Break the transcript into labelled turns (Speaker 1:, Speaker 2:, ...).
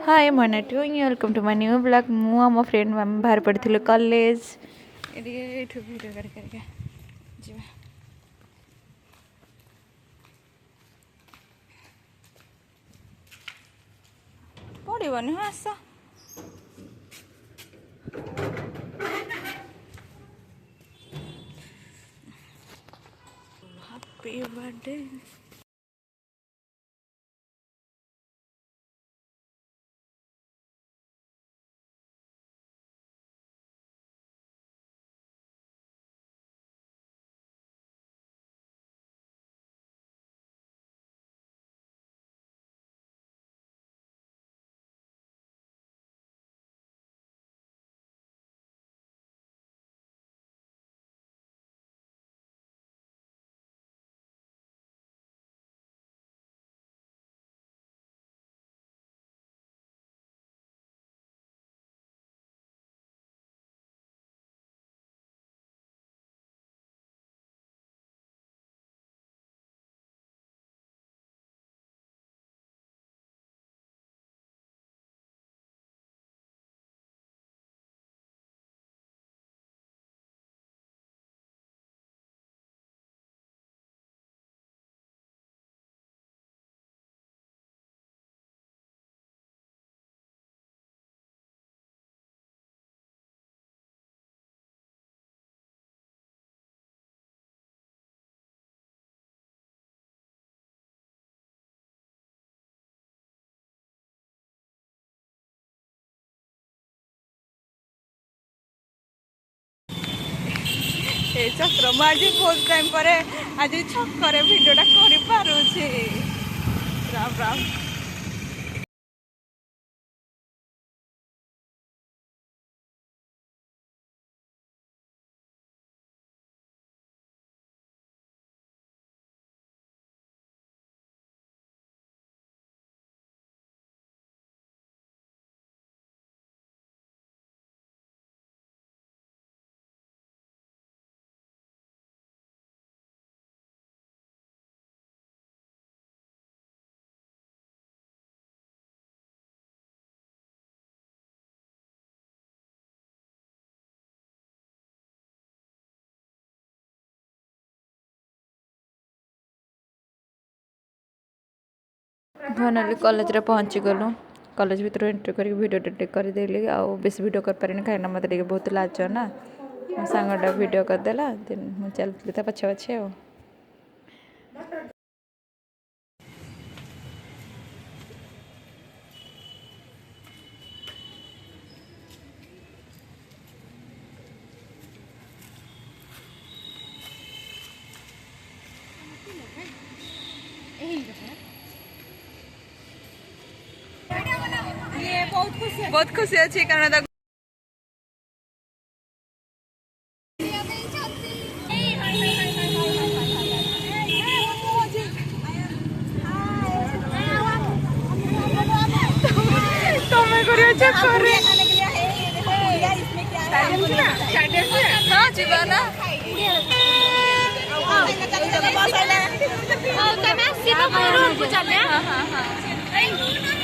Speaker 1: हाय मन welcome to my new blog मु आम फ्रेंड आम बाहर पड़ी कॉलेज भिडियो करके पड़ोनी हाँ आस हैप्पी बर्थडे चक्र मुझे बहुत टाइम पर आज छक्कर भिडटा कर पारुछि राम राम फाइनाली कॉलेज रे पहुँची गलु कॉलेज भीतर एंट्री करके वीडियो टेक करदेली आउ बेस वीडियो कर पारे कहीं मत बहुत लाज ना मो सांगटा वीडियो करदेला मुझे चलती था पछे पछे आ बहुत खुशी अच्छी कारण
Speaker 2: चले